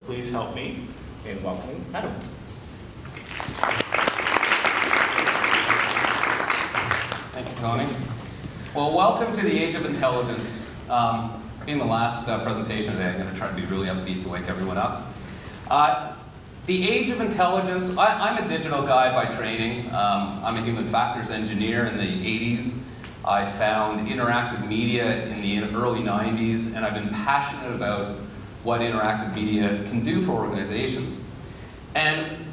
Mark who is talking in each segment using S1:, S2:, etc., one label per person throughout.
S1: Please help me in welcoming Adam.
S2: Thank you, Tony. Well, welcome to the Age of Intelligence. Being the last presentation today, I'm going to try to be really upbeat to wake everyone up. The Age of Intelligence, I'm a digital guy by training. I'm a human factors engineer in the 80s. I found interactive media in the early 90s, and I've been passionate about what interactive media can do for organizations. And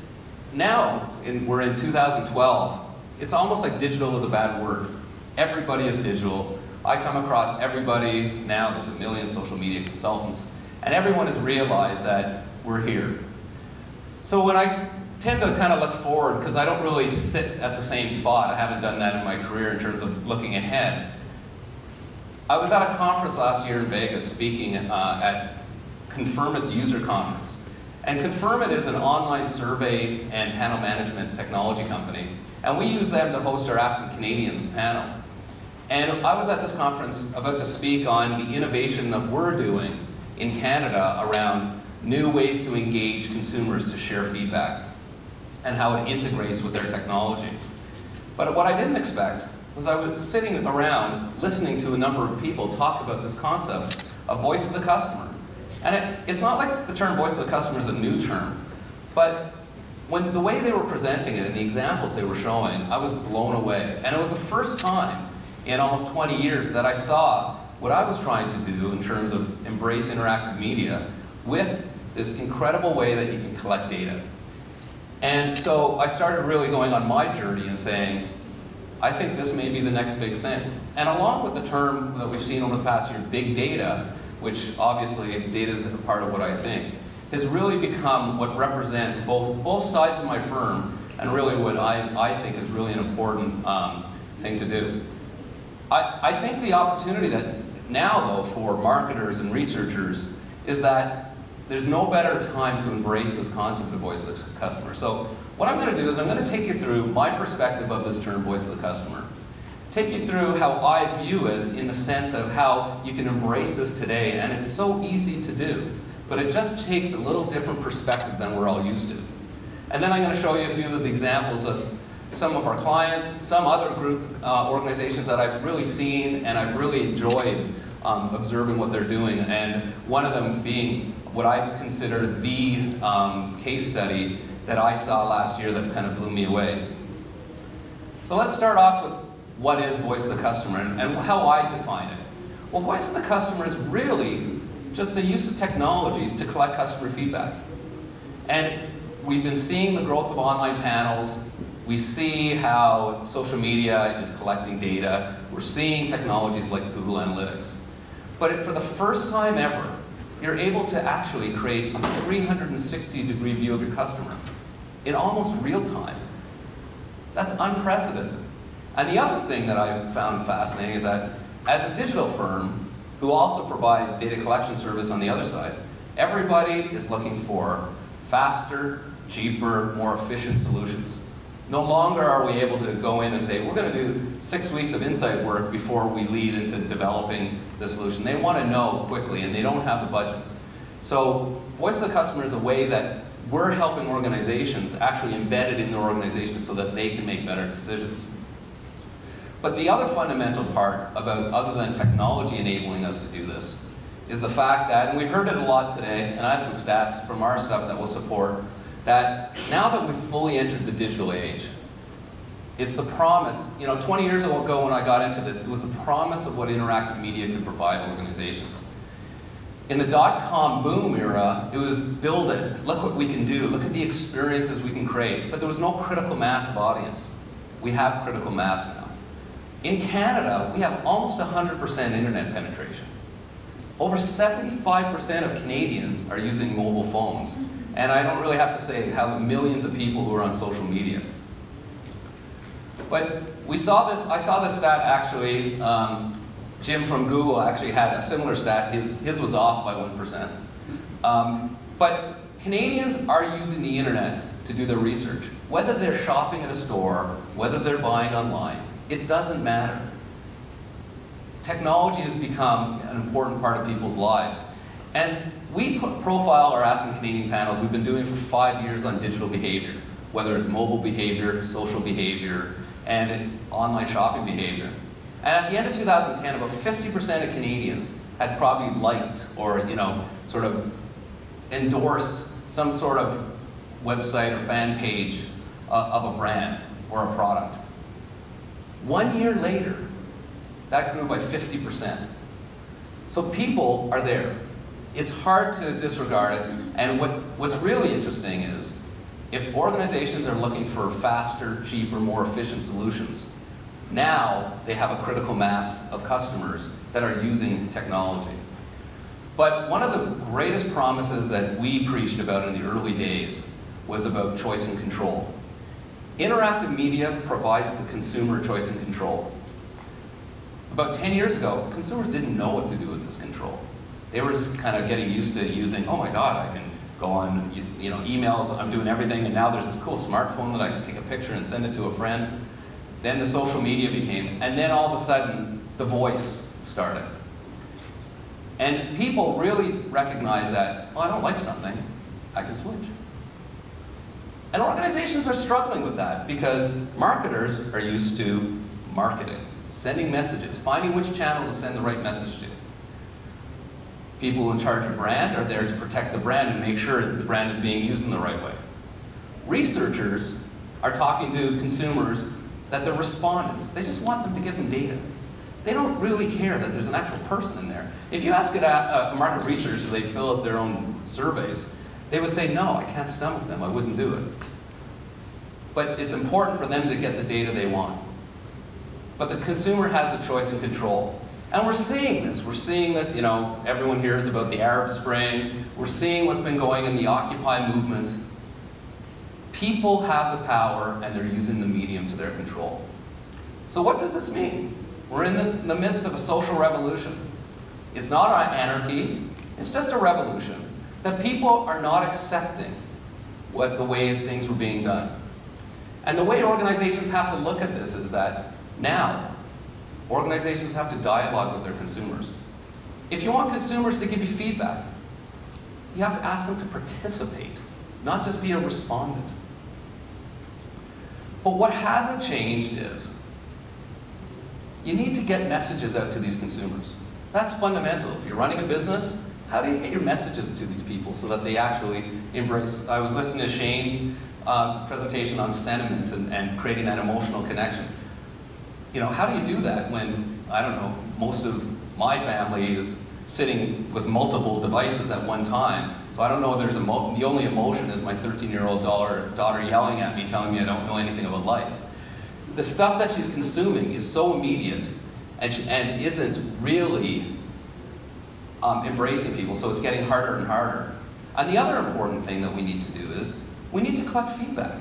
S2: now, we're in 2012, it's almost like digital is a bad word. Everybody is digital. I come across everybody now, there's 1 million social media consultants, and everyone has realized that we're here. So when I tend to kind of look forward, because I don't really sit at the same spot, I haven't done that in my career in terms of looking ahead. I was at a conference last year in Vegas speaking at Confirm It's user conference. And Confirm It is an online survey and panel management technology company. And we use them to host our Ask the Canadians panel. And I was at this conference about to speak on the innovation that we're doing in Canada around new ways to engage consumers to share feedback and how it integrates with their technology. But what I didn't expect was I was sitting around listening to a number of people talk about this concept of voice of the customer. And it's not like the term voice of the customer is a new term, but when the way they were presenting it and the examples they were showing, I was blown away. And it was the first time in almost 20 years that I saw what I was trying to do in terms of embrace interactive media with this incredible way that you can collect data. And so I started really going on my journey and saying, I think this may be the next big thing. And along with the term that we've seen over the past year, big data, which obviously data is a part of what I think, has really become what represents both sides of my firm and really what I think is really an important thing to do. I think the opportunity that now, though, for marketers and researchers is that there's no better time to embrace this concept of voice of the customer. So what I'm going to do is I'm going to take you through my perspective of this term, voice of the customer. Take you through how I view it in the sense of how you can embrace this today, and it's so easy to do, but it just takes a little different perspective than we're all used to. And then I'm going to show you a few of the examples of some of our clients, some other group organizations that I've really seen and I've really enjoyed observing what they're doing, and one of them being what I consider the case study that I saw last year that kind of blew me away. So let's start off with what is voice of the customer and how I define it. Well, voice of the customer is really just the use of technologies to collect customer feedback. And we've been seeing the growth of online panels. We see how social media is collecting data. We're seeing technologies like Google Analytics. But for the first time ever, you're able to actually create a 360-degree view of your customer in almost real time. That's unprecedented. And the other thing that I've found fascinating is that as a digital firm who also provides data collection service on the other side, everybody is looking for faster, cheaper, more efficient solutions. No longer are we able to go in and say, we're going to do 6 weeks of insight work before we lead into developing the solution. They want to know quickly, and they don't have the budgets. So voice of the customer is a way that we're helping organizations actually embed it in their organization so that they can make better decisions. But the other fundamental part about, other than technology enabling us to do this, is the fact that, and we heard it a lot today, and I have some stats from our stuff that will support, that now that we've fully entered the digital age, it's the promise, 20 years ago when I got into this, it was the promise of what interactive media could provide organizations. In the dot-com boom era, it was build it, look what we can do, look at the experiences we can create, but there was no critical mass of audience. We have critical mass now. In Canada, we have almost 100% internet penetration. Over 75% of Canadians are using mobile phones. And I don't really have to say how the millions of people who are on social media. But we saw this, I saw this stat actually, Jim from Google actually had a similar stat, his was off by 1%. But Canadians are using the internet to do their research. Whether they're shopping at a store, whether they're buying online, it doesn't matter. Technology has become an important part of people's lives. And we profile our Ask Canadian panels. We've been doing it for 5 years on digital behavior, whether it's mobile behavior, social behavior, and online shopping behavior. And at the end of 2010, about 50% of Canadians had probably liked or, sort of endorsed some sort of website or fan page of a brand or a product. 1 year later, that grew by 50%. So people are there. It's hard to disregard it. And what's really interesting is, if organizations are looking for faster, cheaper, more efficient solutions, now they have a critical mass of customers that are using technology. But one of the greatest promises that we preached about in the early days was about choice and control. Interactive media provides the consumer choice and control. About 10 years ago, consumers didn't know what to do with this control. They were just kind of getting used to using, oh my God, I can go on emails, I'm doing everything, and now there's this cool smartphone that I can take a picture and send it to a friend. Then the social media became, and then all of a sudden, the voice started. And people really recognize that, oh, I don't like something, I can switch. And organizations are struggling with that because marketers are used to marketing, sending messages, finding which channel to send the right message to. People in charge of brand are there to protect the brand and make sure that the brand is being used in the right way. Researchers are talking to consumers that they're respondents. They just want them to give them data. They don't really care that there's an actual person in there. If you ask a market researcher, they fill out their own surveys, they would say, no, I can't stomach them, I wouldn't do it. But it's important for them to get the data they want. But the consumer has the choice and control. And we're seeing this, everyone hears about the Arab Spring, we're seeing what's been going in the Occupy movement. People have the power and they're using the medium to their control. So what does this mean? We're in the midst of a social revolution. It's not anarchy, it's just a revolution. That people are not accepting the way things were being done. And the way organizations have to look at this is that now, organizations have to dialogue with their consumers. If you want consumers to give you feedback, you have to ask them to participate, not just be a respondent. But what hasn't changed is, you need to get messages out to these consumers. That's fundamental. If you're running a business, how do you get your messages to these people so that they actually embrace? I was listening to Shane's presentation on sentiment and creating that emotional connection. How do you do that when, I don't know, most of my family is sitting with multiple devices at one time? So I don't know, the only emotion is my 13-year-old daughter yelling at me, telling me I don't know anything about life. The stuff that she's consuming is so immediate and isn't really embracing people, so it's getting harder and harder. And the other important thing that we need to do is, we need to collect feedback.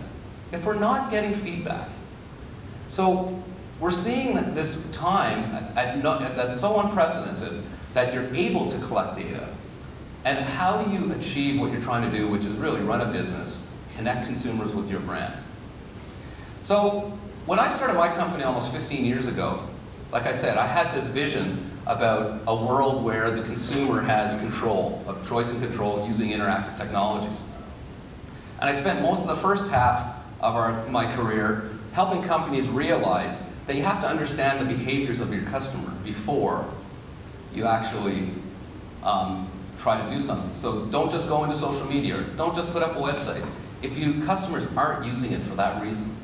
S2: If we're not getting feedback, so we're seeing that this time that's so unprecedented that you're able to collect data. And how do you achieve what you're trying to do, which is really run a business, connect consumers with your brand? So when I started my company almost 15 years ago, like I said, I had this vision about a world where the consumer has control, of choice and control using interactive technologies. And I spent most of the first half of my career helping companies realize that you have to understand the behaviors of your customer before you actually try to do something. So don't just go into social media, or don't just put up a website if customers aren't using it for that reason.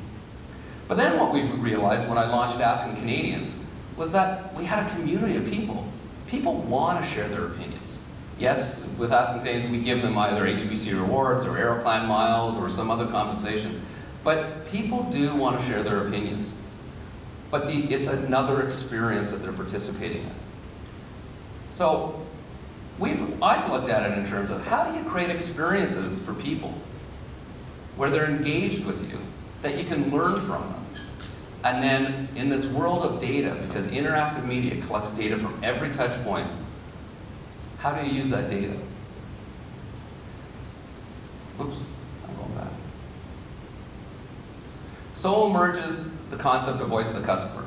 S2: But then what we've realized when I launched Asking Canadians was that we had a community of people. People want to share their opinions. Yes, with Asking Canadians, we give them either HBC rewards or Aeroplan miles or some other compensation. But people do want to share their opinions. But it's another experience that they're participating in. So I've looked at it in terms of how do you create experiences for people where they're engaged with you, that you can learn from them. And then in this world of data, because interactive media collects data from every touch point, how do you use that data? Oops, I'm going back. So emerges the concept of voice of the customer.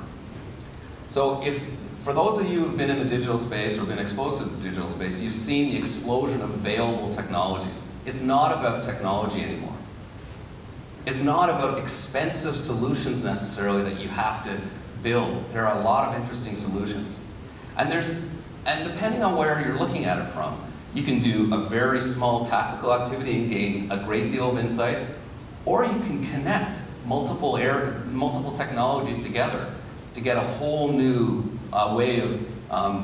S2: So if for those of you who've been in the digital space or been exposed to the digital space, you've seen the explosion of available technologies. It's not about technology anymore. It's not about expensive solutions necessarily that you have to build. There are a lot of interesting solutions. And depending on where you're looking at it from, you can do a very small tactical activity and gain a great deal of insight, or you can connect multiple technologies together to get a whole new way of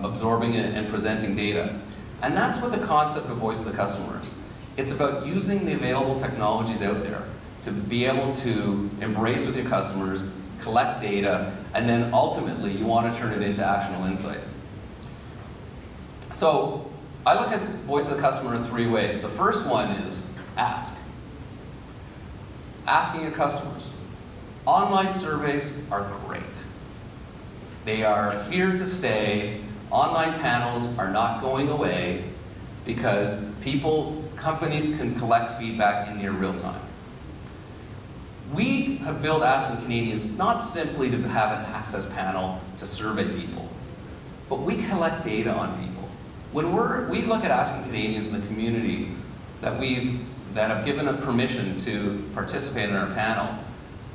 S2: absorbing and presenting data. And that's what the concept of voice of the customer is. It's about using the available technologies out there to be able to embrace with your customers, collect data, and then ultimately you want to turn it into actionable insight. So I look at voice of the customer in 3 ways. The first one is ask. Asking your customers. Online surveys are great. They are here to stay. Online panels are not going away because companies can collect feedback in near real time. We have built Asking Canadians not simply to have an access panel to survey people, but we collect data on people. When we look at Asking Canadians in the community that have given a permission to participate in our panel,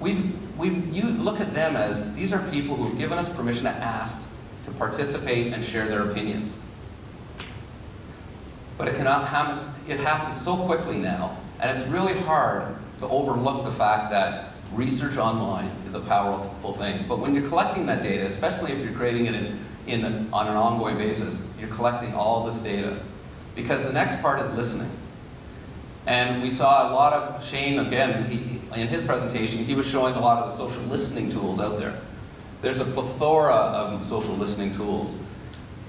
S2: you look at them as these are people who have given us permission to ask to participate and share their opinions. But it happens so quickly now, and it's really hard to overlook the fact that research online is a powerful thing. But when you're collecting that data, especially if you're creating it on an ongoing basis, you're collecting all this data. Because the next part is listening. And we saw a lot of, Shane, again, in his presentation, he was showing a lot of the social listening tools out there. There's a plethora of social listening tools.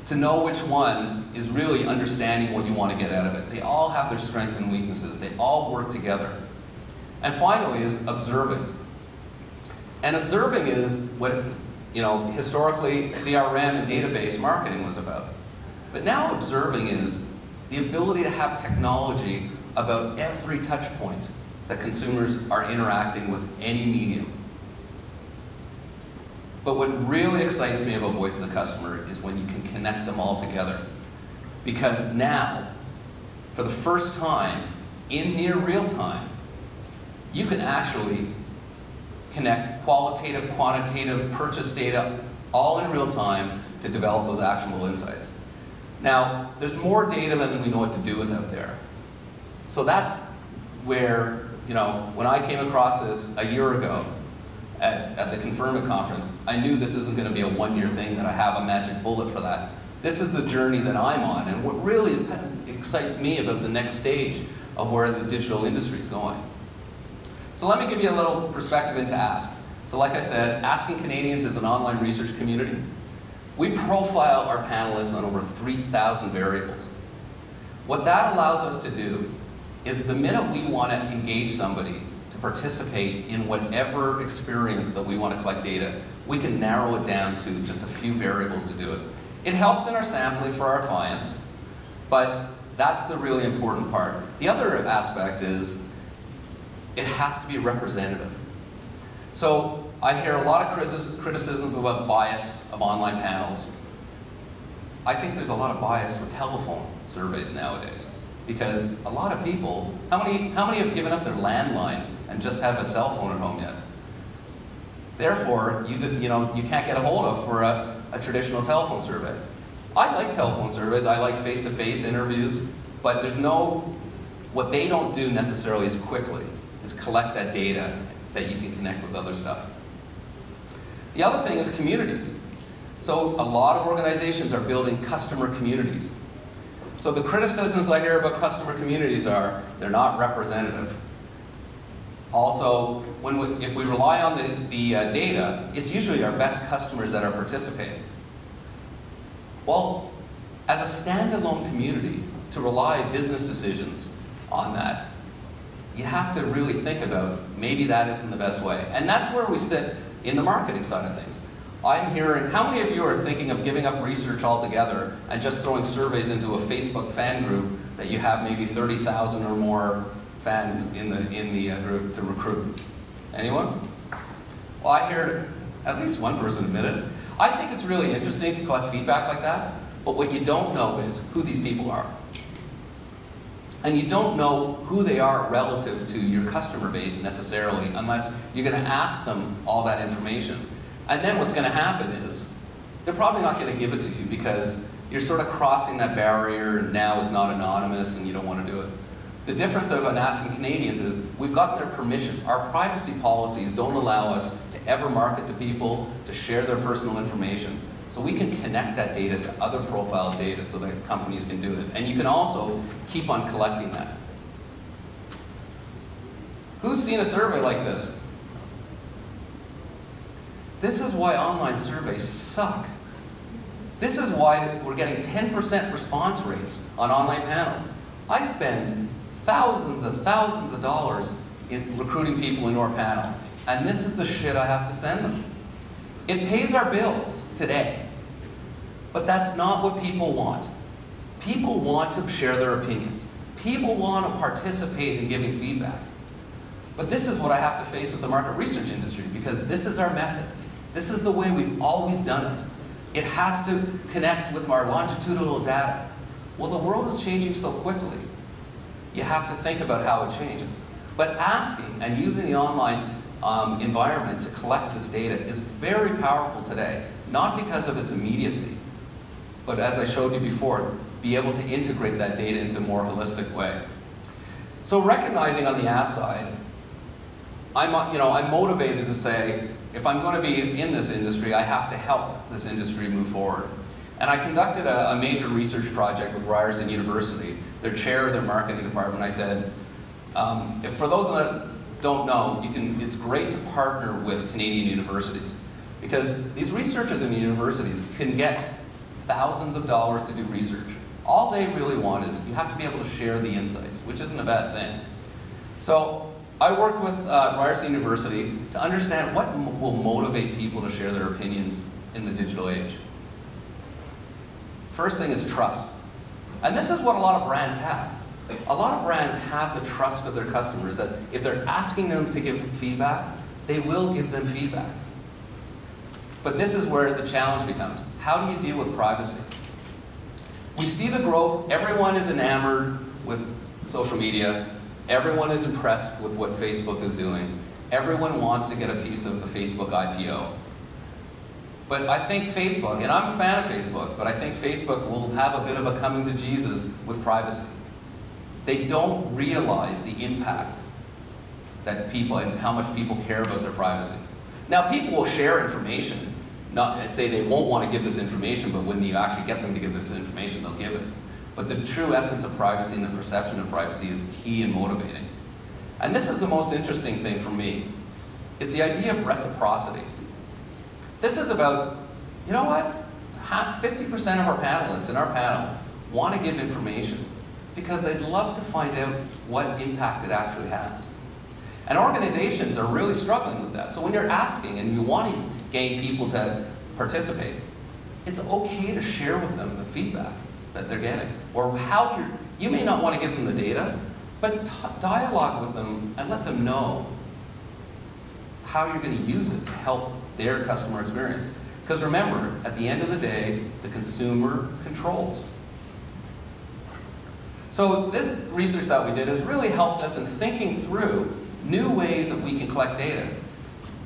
S2: To know which one is really understanding what you want to get out of it. They all have their strengths and weaknesses. They all work together. And finally is observing. And observing is what, historically CRM and database marketing was about. But now observing is the ability to have technology about every touch point that consumers are interacting with any medium. But what really excites me about voice of the customer is when you can connect them all together. Because now, for the first time, in near real time, you can actually connect qualitative, quantitative, purchase data all in real time to develop those actionable insights. Now, there's more data than we know what to do with out there. So that's where, when I came across this a year ago at the Confirm It conference, I knew this isn't going to be a one-year thing, that I have a magic bullet for that. This is the journey that I'm on, and what really excites me about the next stage of where the digital industry is going. So let me give you a little perspective into Ask. So like I said, Asking Canadians is an online research community. We profile our panelists on over 3,000 variables. What that allows us to do is the minute we want to engage somebody to participate in whatever experience that we want to collect data, we can narrow it down to just a few variables to do it. It helps in our sampling for our clients, but that's the really important part. The other aspect is it has to be representative. So I hear a lot of criticism about bias of online panels. I think there's a lot of bias with telephone surveys nowadays, because a lot of people, how many have given up their landline and just have a cell phone at home yet? Therefore, you can't get a hold of for a traditional telephone survey. I like telephone surveys, I like face-to-face interviews, but what they don't do necessarily is quickly, is collect that data that you can connect with other stuff. The other thing is communities. So a lot of organizations are building customer communities. So the criticisms I hear about customer communities are, they're not representative. Also, if we rely on the data, it's usually our best customers that are participating. Well, as a standalone community, to rely business decisions on that, you have to really think about maybe that isn't the best way. And that's where we sit in the marketing side of things. I'm hearing, how many of you are thinking of giving up research altogether and just throwing surveys into a Facebook fan group that you have maybe 30,000 or more fans in the group to recruit? Anyone? Well, I heard at least one person admit it. I think it's really interesting to collect feedback like that, but what you don't know is who these people are. And you don't know who they are relative to your customer base necessarily, unless you're going to ask them all that information. And then what's going to happen is, they're probably not going to give it to you because you're sort of crossing that barrier, and now it's not anonymous and you don't want to do it. The difference of an asking Canadians is we've got their permission. Our privacy policies don't allow us to ever market to people, to share their personal information. So we can connect that data to other profile data so that companies can do it. And you can also keep on collecting that. Who's seen a survey like this? This is why online surveys suck. This is why we're getting 10% response rates on online panels. I spend thousands of dollars in recruiting people into our panel, and this is the shit I have to send them. It pays our bills today, but that's not what people want. People want to share their opinions. People want to participate in giving feedback. But this is what I have to face with the market research industry, because this is our method. This is the way we've always done it. It has to connect with our longitudinal data. Well, the world is changing so quickly. You have to think about how it changes. But asking and using the online environment to collect this data is very powerful today, not because of its immediacy, but as I showed you before, be able to integrate that data into a more holistic way. So recognizing on the ask side, I'm motivated to say, if I'm going to be in this industry, I have to help this industry move forward. And I conducted a major research project with Ryerson University, their chair of their marketing department. I said, for those that don't know, it's great to partner with Canadian universities, because these researchers in the universities can get thousands of dollars to do research. All they really want is you have to be able to share the insights, which isn't a bad thing. So I worked with Ryerson University to understand what will motivate people to share their opinions in the digital age. First thing is trust. And this is what a lot of brands have. A lot of brands have the trust of their customers that if they're asking them to give feedback, they will give them feedback. But this is where the challenge becomes. How do you deal with privacy? We see the growth. Everyone is enamored with social media. Everyone is impressed with what Facebook is doing. Everyone wants to get a piece of the Facebook IPO. But I think Facebook, and I'm a fan of Facebook, but I think Facebook will have a bit of a coming to Jesus with privacy. They don't realize the impact that people, and how much people care about their privacy. Now, people will share information, not say they won't want to give this information, but when you actually get them to give this information, they'll give it. But the true essence of privacy and the perception of privacy is key and motivating. And this is the most interesting thing for me. It's the idea of reciprocity. This is about, you know what? 50% of our panelists in our panel want to give information because they'd love to find out what impact it actually has. And organizations are really struggling with that. So when you're asking and you want to gain people to participate, it's okay to share with them the feedback that they're getting. Or how you may not want to give them the data, but dialogue with them and let them know how you're going to use it to help their customer experience. Because remember, at the end of the day, the consumer controls. So this research that we did has really helped us in thinking through new ways that we can collect data.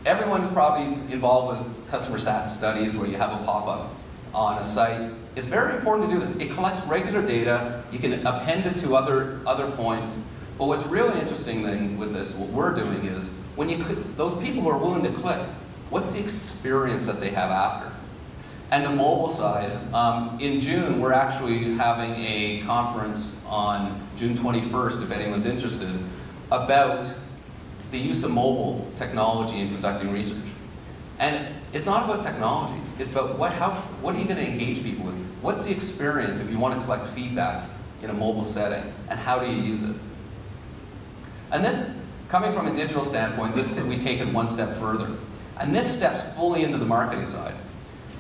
S2: Everyone is probably involved with customer sat studies where you have a pop-up on a site. It's very important to do this. It collects regular data. You can append it to other points. But what's really interesting thing with this, what we're doing is, when you click, those people who are willing to click, what's the experience that they have after? And the mobile side, in June, we're actually having a conference on June 21st, if anyone's interested, about the use of mobile technology in conducting research. And it's not about technology, it's about what are you going to engage people with? What's the experience if you want to collect feedback in a mobile setting, and how do you use it? And this, coming from a digital standpoint, we take it one step further. And this steps fully into the marketing side.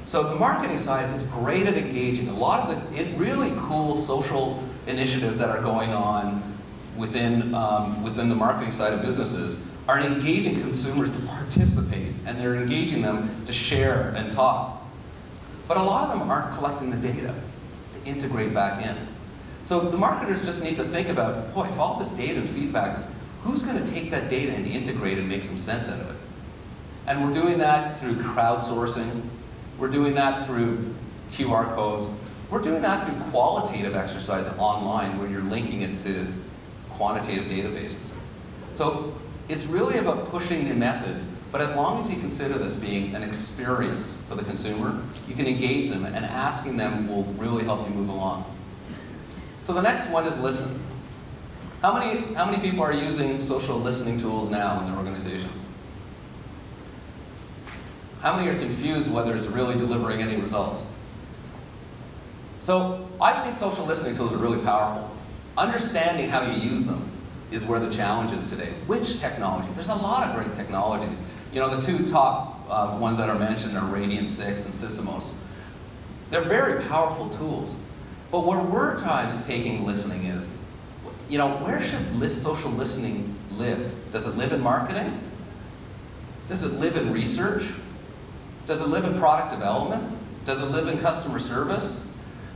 S2: So the marketing side is great at engaging. A lot of the really cool social initiatives that are going on within the marketing side of businesses are engaging consumers to participate, and they're engaging them to share and talk. but a lot of them aren't collecting the data to integrate back in. So the marketers just need to think about, boy, if all this data and feedback is, who's going to take that data and integrate and make some sense out of it? And we're doing that through crowdsourcing. We're doing that through QR codes. We're doing that through qualitative exercise online where you're linking it to quantitative databases. So it's really about pushing the method, but as long as you consider this being an experience for the consumer, you can engage them, and asking them will really help you move along. So the next one is listen. How many people are using social listening tools now in their organizations? How many are confused whether it's really delivering any results? So I think social listening tools are really powerful. Understanding how you use them is where the challenge is today. Which technology? There's a lot of great technologies. You know, the two top ones that are mentioned are Radiant 6 and Sysomos. They're very powerful tools. But where we're taking listening is, you know, where should social listening live? Does it live in marketing? Does it live in research? Does it live in product development? Does it live in customer service?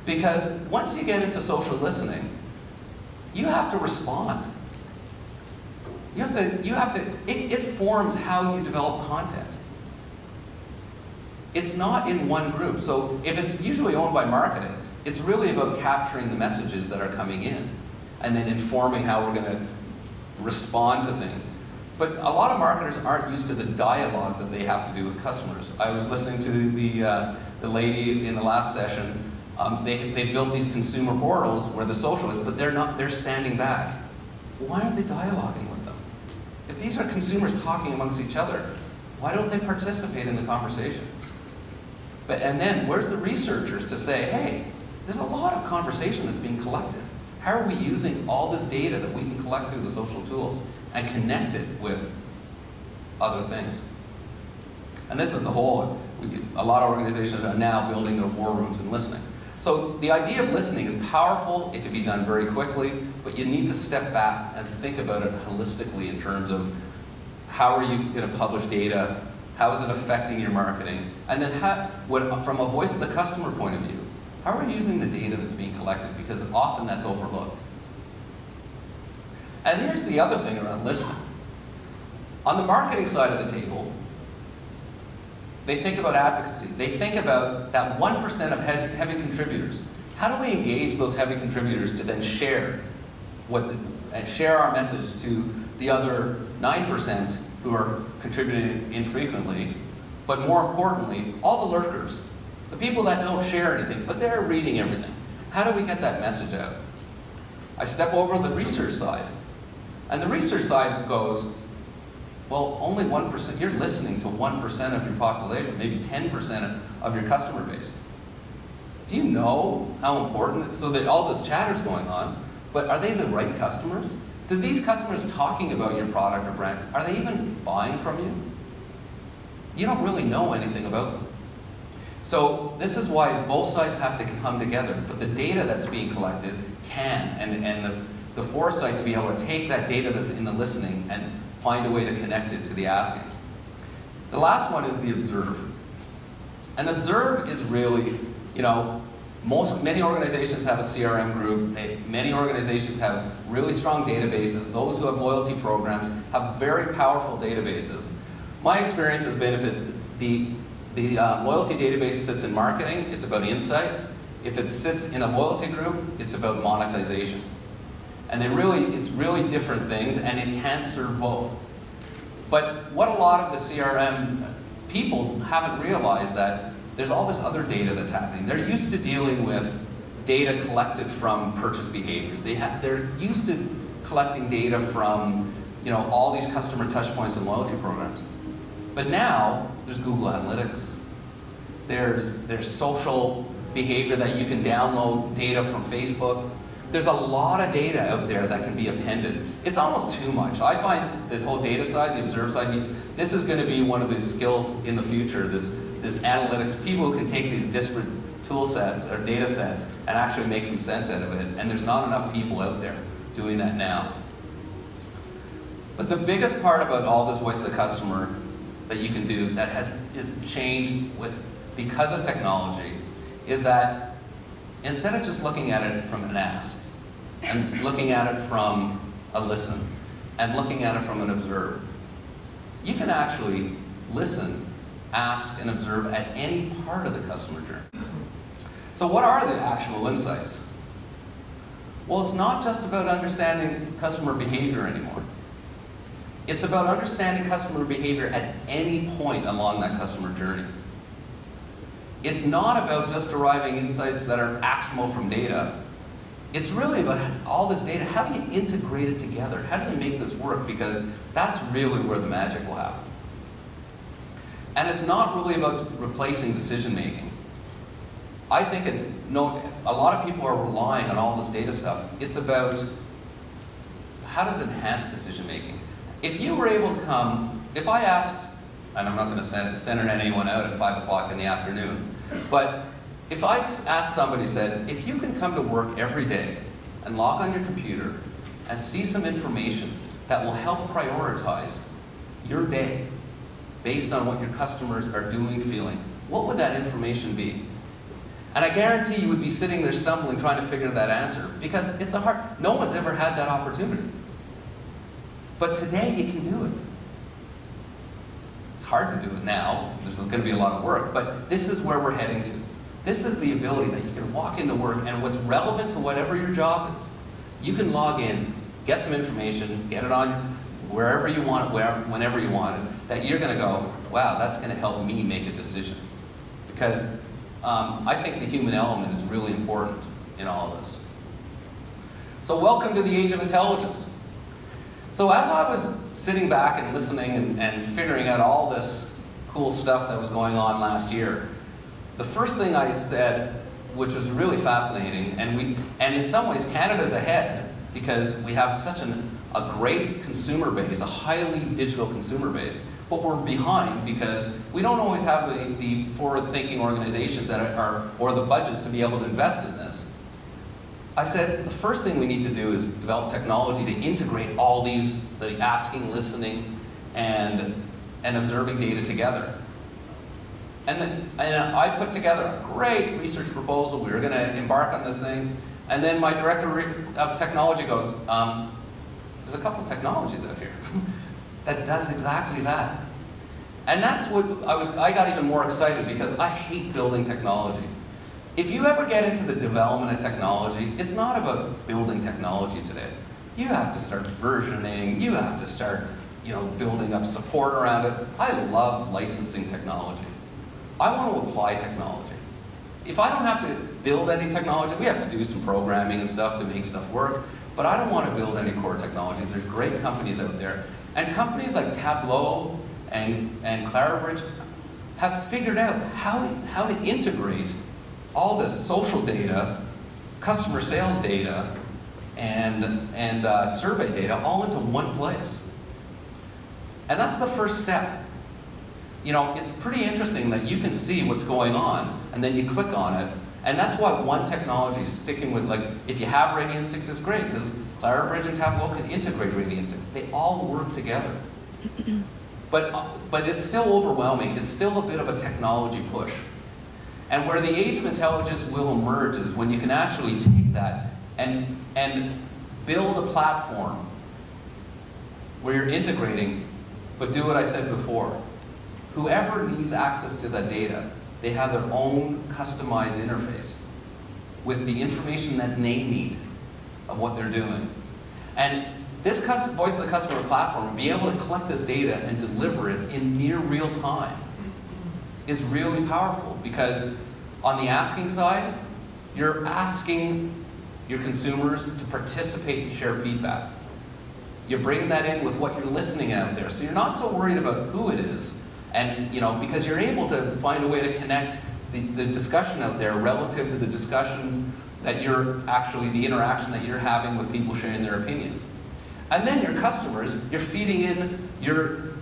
S2: Because once you get into social listening, you have to respond. It forms how you develop content. It's not in one group. So if it's usually owned by marketing, it's really about capturing the messages that are coming in and then informing how we're going to respond to things. But a lot of marketers aren't used to the dialogue that they have to do with customers. I was listening to the lady in the last session. They built these consumer portals where the social is, but they're standing back. Why aren't they dialoguing with them? If these are consumers talking amongst each other, why don't they participate in the conversation? And then where's the researchers to say, hey, there's a lot of conversation that's being collected. How are we using all this data that we can collect through the social tools and connect it with other things? And this is the whole, a lot of organizations are now building their war rooms and listening. So the idea of listening is powerful, it can be done very quickly, but you need to step back and think about it holistically in terms of how are you going to publish data, how is it affecting your marketing, and then from a voice of the customer point of view, how are you using the data that's being collected? Because often that's overlooked. And here's the other thing around listening. On the marketing side of the table, they think about advocacy. They think about that 1% of heavy contributors. How do we engage those heavy contributors to then share our message to the other 9% who are contributing infrequently, but more importantly, all the lurkers, the people that don't share anything, but they're reading everything. How do we get that message out? I step over the research side, and the research side goes, well, only 1%, you're listening to 1% of your population, maybe 10% of your customer base. Do you know how important it's, so that all this chatter's going on, but are they the right customers? Do these customers talking about your product or brand, are they even buying from you? You don't really know anything about them. So this is why both sides have to come together, but the data that's being collected can, and the foresight to be able to take that data that's in the listening and find a way to connect it to the asking. The last one is the observe. And observe is really, you know, many organizations have a CRM group. Many organizations have really strong databases. Those who have loyalty programs have very powerful databases. My experience has been if the loyalty database sits in marketing, it's about insight. If it sits in a loyalty group, it's about monetization. And it's really different things, and it can serve both. But what a lot of the CRM people haven't realized that there's all this other data that's happening. They're used to dealing with data collected from purchase behavior. They're used to collecting data from, you know, all these customer touch points and loyalty programs. But now there's Google Analytics. There's social behavior that you can download data from Facebook. There's a lot of data out there that can be appended. It's almost too much. I find this whole data side, the observe side, this is going to be one of the skills in the future, this analytics, people who can take these disparate tool sets or data sets and actually make some sense out of it. And there's not enough people out there doing that now. But the biggest part about all this voice of the customer that you can do that is changed because of technology is that instead of just looking at it from an ask, and looking at it from a listen, and looking at it from an observe, you can actually listen, ask, and observe at any part of the customer journey. So what are the actual insights? Well, it's not just about understanding customer behavior anymore. It's about understanding customer behavior at any point along that customer journey. It's not about just deriving insights that are actionable from data. It's really about all this data. How do you integrate it together? How do you make this work? Because that's really where the magic will happen. And it's not really about replacing decision making. I think a lot of people are relying on all this data stuff. It's about how does it enhance decision making? If you were able to come, if I asked, and I'm not going to send anyone out at 5 o'clock in the afternoon, but if I asked somebody, said, if you can come to work every day and log on your computer and see some information that will help prioritize your day based on what your customers are doing, feeling, what would that information be? And I guarantee you would be sitting there stumbling trying to figure that answer, because it's no one's ever had that opportunity. But today you can do it. It's hard to do it now. There's going to be a lot of work, but this is where we're heading to. This is the ability that you can walk into work, and what's relevant to whatever your job is, you can log in, get some information, get it on wherever you want it, whenever you want it, that you're going to go, wow, that's going to help me make a decision. Because I think the human element is really important in all of this. So welcome to the age of intelligence. So as I was sitting back and listening and figuring out all this cool stuff that was going on last year, the first thing I said, which was really fascinating, and in some ways Canada's ahead because we have such a great consumer base, a highly digital consumer base, but we're behind because we don't always have the forward-thinking organizations or the budgets to be able to invest in this. I said the first thing we need to do is develop technology to integrate all these, the asking, listening, and observing data together. And I put together a great research proposal. We were going to embark on this thing. And then my director of technology goes, there's a couple of technologies out here that does exactly that. And that's what I got even more excited, because I hate building technology. If you ever get into the development of technology, it's not about building technology today. You have to start versioning, you have to start, building up support around it. I love licensing technology. I want to apply technology. If I don't have to build any technology, we have to do some programming and stuff to make stuff work, but I don't want to build any core technologies. There's great companies out there. And companies like Tableau and Clarabridge have figured out how to integrate all this social data, customer sales data, and survey data all into one place. And that's the first step. It's pretty interesting that you can see what's going on, and then you click on it, and that's why one technology is sticking with, like, if you have Radian 6, it's great, because Clarabridge and Tableau can integrate Radian 6. They all work together. But it's still overwhelming. It's still a bit of a technology push. And where the age of intelligence will emerge is when you can actually take that and build a platform where you're integrating, but do what I said before. Whoever needs access to that data, they have their own customized interface with the information that they need of what they're doing. And this voice of the customer platform, be able to collect this data and deliver it in near real time, is really powerful, because on the asking side, you're asking your consumers to participate and share feedback. You're bringing that in with what you're listening out there. So you're not so worried about who it is, and because you're able to find a way to connect the discussion out there relative to the discussions that the interaction that you're having with people sharing their opinions. And then your customers, you're feeding in your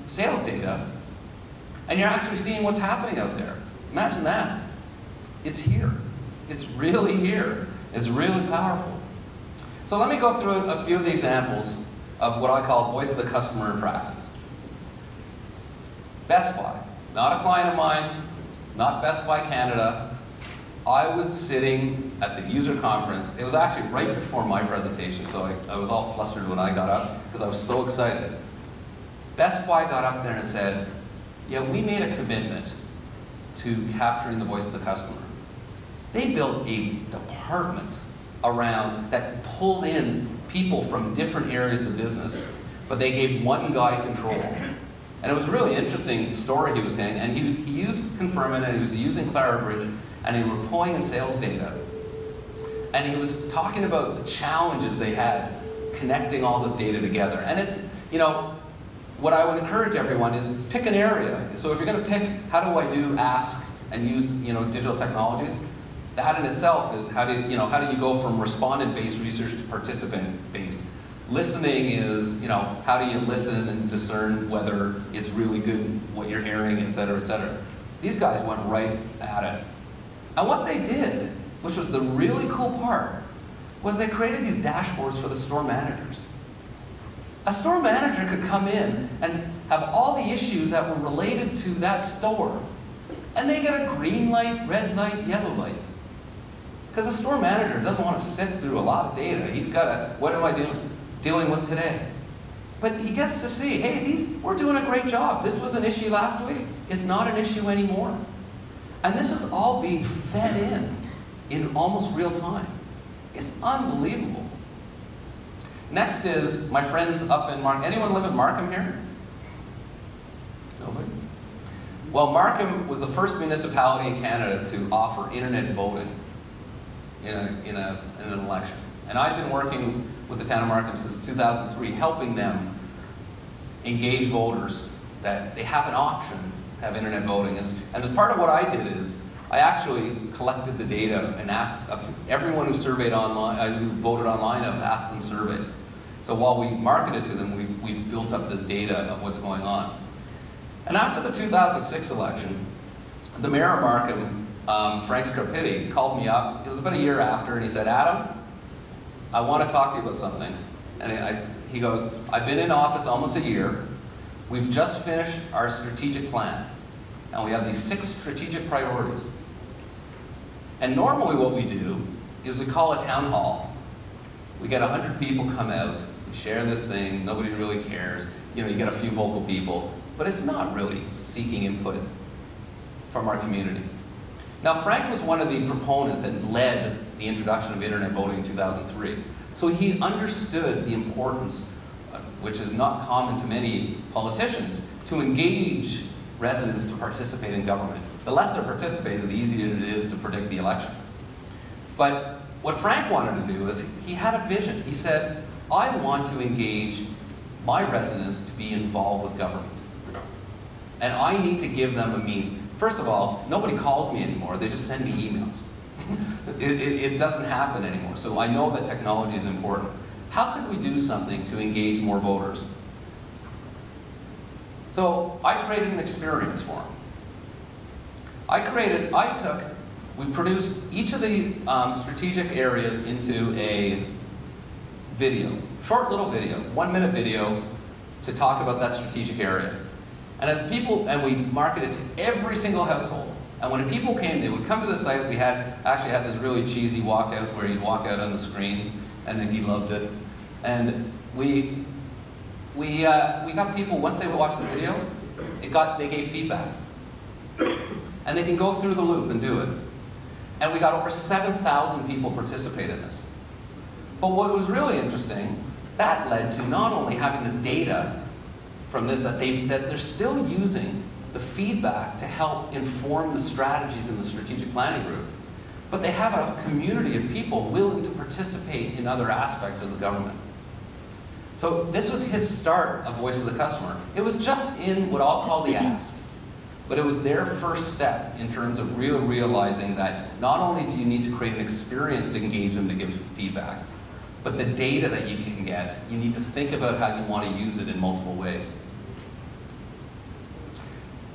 S2: sales data, and you're actually seeing what's happening out there. Imagine that. It's here. It's really here. It's really powerful. So let me go through a few of the examples of what I call voice of the customer in practice. Best Buy, not a client of mine, not Best Buy Canada, I was sitting at the user conference. It was actually right before my presentation, so I was all flustered when I got up because I was so excited. Best Buy got up there and said, yeah, we made a commitment to capturing the voice of the customer. They built a department around that pulled in people from different areas of the business, but they gave one guy control. And it was a really interesting story he was telling, and he used Confirmant, and he was using Clarabridge, and they were pulling in sales data. And he was talking about the challenges they had connecting all this data together. And it's, you know, what I would encourage everyone is pick an area. So if you're going to pick, how do I do ask and use, you know, digital technologies, that in itself is how do you go from respondent-based research to participant-based. Listening is, you know, how do you listen and discern whether it's really good what you're hearing, et cetera, et cetera. These guys went right at it. And what they did, which was the really cool part, was they created these dashboards for the store managers. A store manager could come in and have all the issues that were related to that store, and they get a green light, red light, yellow light. Because a store manager doesn't want to sift through a lot of data. He's got to, what am I dealing with today? But he gets to see, hey, we're doing a great job. This was an issue last week. It's not an issue anymore. And this is all being fed in almost real time. It's unbelievable. Next is my friends up in Markham. Anyone live in Markham here? Nobody? Well, Markham was the first municipality in Canada to offer internet voting in an election. And I've been working with the town of Markham since 2003, helping them engage voters that they have an option to have internet voting. And as part of what I did is, I actually collected the data and asked everyone who surveyed online, who voted online, I've asked them surveys. So while we marketed to them, we've built up this data of what's going on. And after the 2006 election, the mayor of Markham, Frank Scarpitti, called me up. It was about a year after, and he said, Adam, I want to talk to you about something. And he goes, I've been in office almost a year. We've just finished our strategic plan. And we have these 6 strategic priorities. And normally what we do is we call a town hall. We get 100 people come out, we share this thing, nobody really cares. You know, you get a few vocal people, but it's not really seeking input from our community. Now, Frank was one of the proponents and led the introduction of internet voting in 2003. So he understood the importance, which is not common to many politicians, to engage residents to participate in government. The less they participate, the easier it is to predict the election. But what Frank wanted to do is, he had a vision. He said, I want to engage my residents to be involved with government. And I need to give them a means. First of all, nobody calls me anymore, they just send me emails. It doesn't happen anymore, so I know that technology is important. How could we do something to engage more voters? So I created an experience for them. We produced each of the strategic areas into a video, short little video, 1-minute video to talk about that strategic area. And we marketed to every single household. And when people came, they would come to the site. We actually had this really cheesy walkout where he'd walk out on the screen, and then he loved it. And we got people, once they watched the video, they gave feedback. And they can go through the loop and do it. And we got over 7,000 people participate in this. But what was really interesting, that led to not only having this data from this, that they're still using the feedback to help inform the strategies in the strategic planning group, but they have a community of people willing to participate in other aspects of the government. So this was his start of Voice of the Customer. It was just in what I'll call the ask, but it was their first step in terms of realizing that not only do you need to create an experience to engage them to give feedback, but the data that you can get, you need to think about how you want to use it in multiple ways.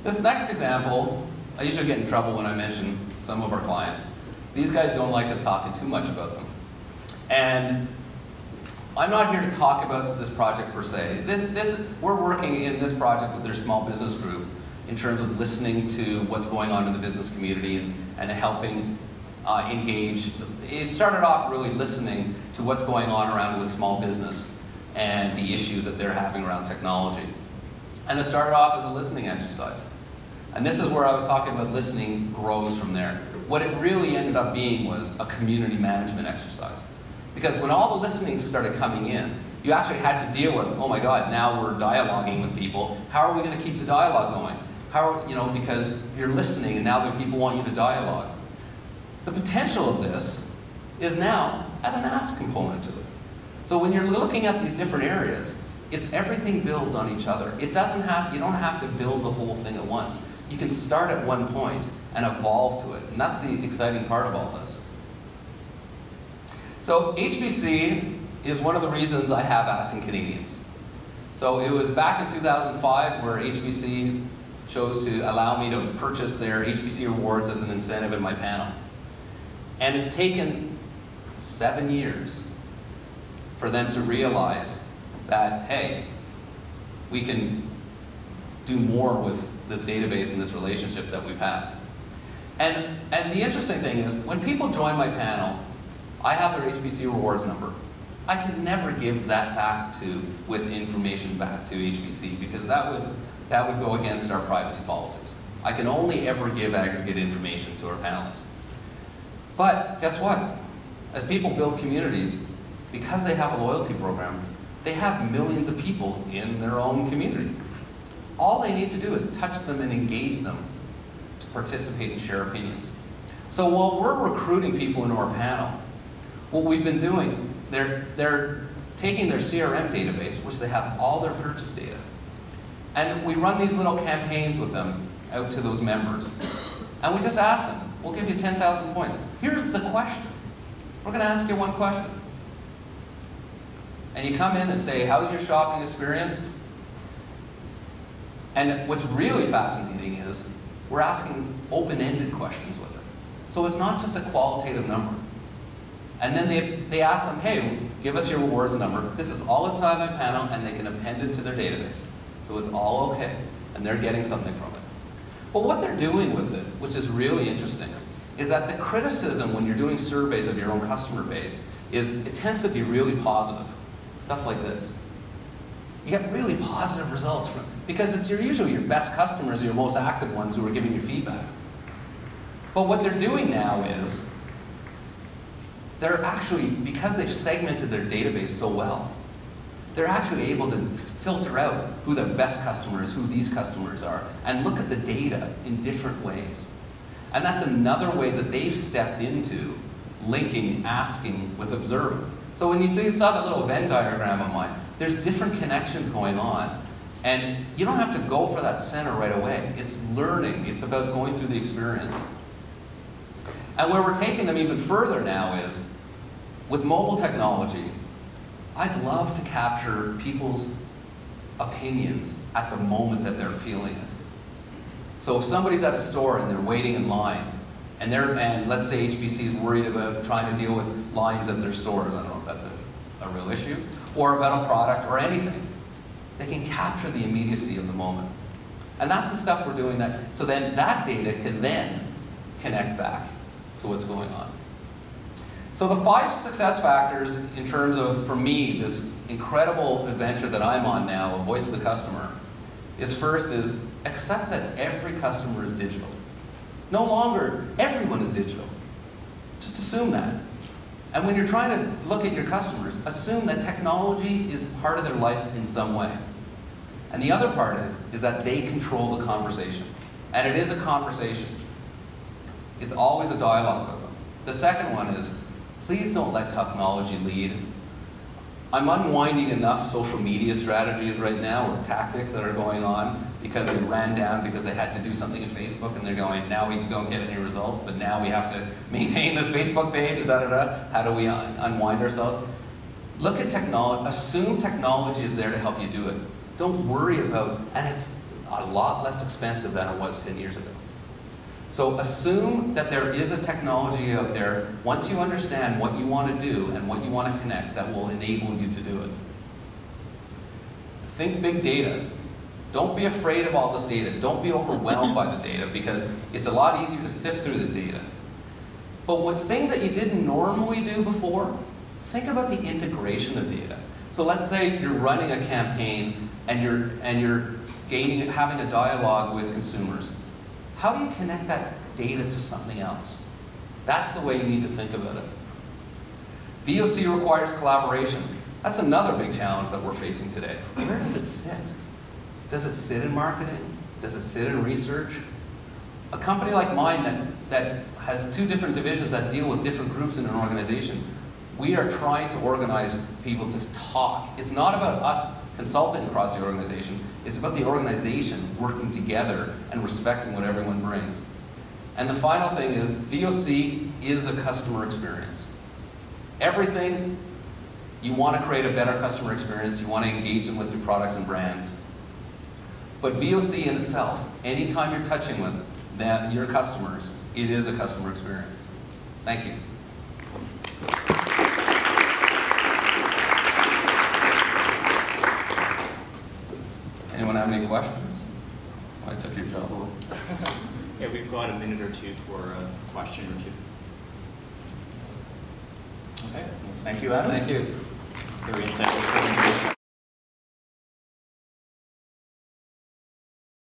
S2: This next example, I usually get in trouble when I mention some of our clients. These guys don't like us talking too much about them. And I'm not here to talk about this project per se. We're working in this project with their small business group in terms of listening to what's going on in the business community and helping engage. It started off really listening to what's going on around with small business and the issues that they're having around technology. And it started off as a listening exercise. And this is where I was talking about listening grows from there. What it really ended up being was a community management exercise. Because when all the listening started coming in, you actually had to deal with, oh my God, now we're dialoguing with people. How are we going to keep the dialogue going? Because you're listening and now the people want you to dialogue. The potential of this is now add an ask component to it. So when you're looking at these different areas, it's everything builds on each other. You don't have to build the whole thing at once. You can start at one point and evolve to it. And that's the exciting part of all this. So HBC is one of the reasons I have Asking Canadians. So it was back in 2005 where HBC chose to allow me to purchase their HBC rewards as an incentive in my panel. And it's taken 7 years for them to realize that, hey, we can do more with this database and this relationship that we've had. And the interesting thing is, when people join my panel, I have their HBC rewards number. I can never give that back with information back to HBC because that would go against our privacy policies. I can only ever give aggregate information to our panelists. But guess what? As people build communities, because they have a loyalty program, they have millions of people in their own community. All they need to do is touch them and engage them to participate and share opinions. So while we're recruiting people into our panel, what we've been doing, they're taking their CRM database, which they have all their purchase data, and we run these little campaigns with them out to those members. And we just ask them, we'll give you 10,000 points. Here's the question. We're going to ask you one question. And you come in and say, how's your shopping experience? And what's really fascinating is we're asking open-ended questions with it. So it's not just a qualitative number. And then they ask them, hey, give us your rewards number. This is all inside my panel, and they can append it to their database. So it's all okay, and they're getting something from it. But what they're doing with it, which is really interesting, is that the criticism when you're doing surveys of your own customer base is it tends to be really positive. Stuff like this. You get really positive results from because it's usually your best customers, your most active ones who are giving you feedback. But what they're doing now is they're actually, because they've segmented their database so well, they're actually able to filter out who their best customers, who these customers are, and look at the data in different ways. And that's another way that they've stepped into linking, asking with observing. So when you saw that little Venn diagram of mine, there's different connections going on. And you don't have to go for that center right away. It's learning. It's about going through the experience. And where we're taking them even further now is, with mobile technology, I'd love to capture people's opinions at the moment that they're feeling it. So if somebody's at a store and they're waiting in line, and let's say HBC is worried about trying to deal with lines at their stores, I don't know if that's a real issue, or about a product or anything, they can capture the immediacy of the moment. And that's the stuff we're doing so then that data can then connect back to what's going on. So the 5 success factors in terms of, for me, this incredible adventure that I'm on now, a voice of the customer, is first is accept that every customer is digital. No longer everyone is digital. Just assume that. And when you're trying to look at your customers, assume that technology is part of their life in some way. And the other part is that they control the conversation. And it is a conversation. It's always a dialogue with them. The second one is, please don't let technology lead. I'm unwinding enough social media strategies right now, or tactics that are going on, because they ran down because they had to do something in Facebook, and they're going, now we don't get any results, but now we have to maintain this Facebook page, da-da-da. How do we unwind ourselves? Look at technology, assume technology is there to help you do it. Don't worry about, and it's a lot less expensive than it was 10 years ago. So assume that there is a technology out there, once you understand what you want to do and what you want to connect, that will enable you to do it. Think big data. Don't be afraid of all this data. Don't be overwhelmed by the data, because it's a lot easier to sift through the data. But what things that you didn't normally do before, think about the integration of data. So let's say you're running a campaign and you're having a dialogue with consumers. How do you connect that data to something else? That's the way you need to think about it. VOC requires collaboration. That's another big challenge that we're facing today. Where does it sit? Does it sit in marketing? Does it sit in research? A company like mine that has 2 different divisions that deal with different groups in an organization, we are trying to organize people to talk. It's not about us consulting across the organization. It's about the organization working together and respecting what everyone brings. And the final thing is, VOC is a customer experience. Everything, you want to create a better customer experience, you want to engage them with your products and brands. But VOC in itself, anytime you're touching with your customers, it is a customer experience. Thank you. Anyone have any questions? I took your job a little.
S1: Yeah, we've got a minute or two for a question or two. Okay, well, thank you, Adam.
S2: Thank you.
S1: Very insightful presentation.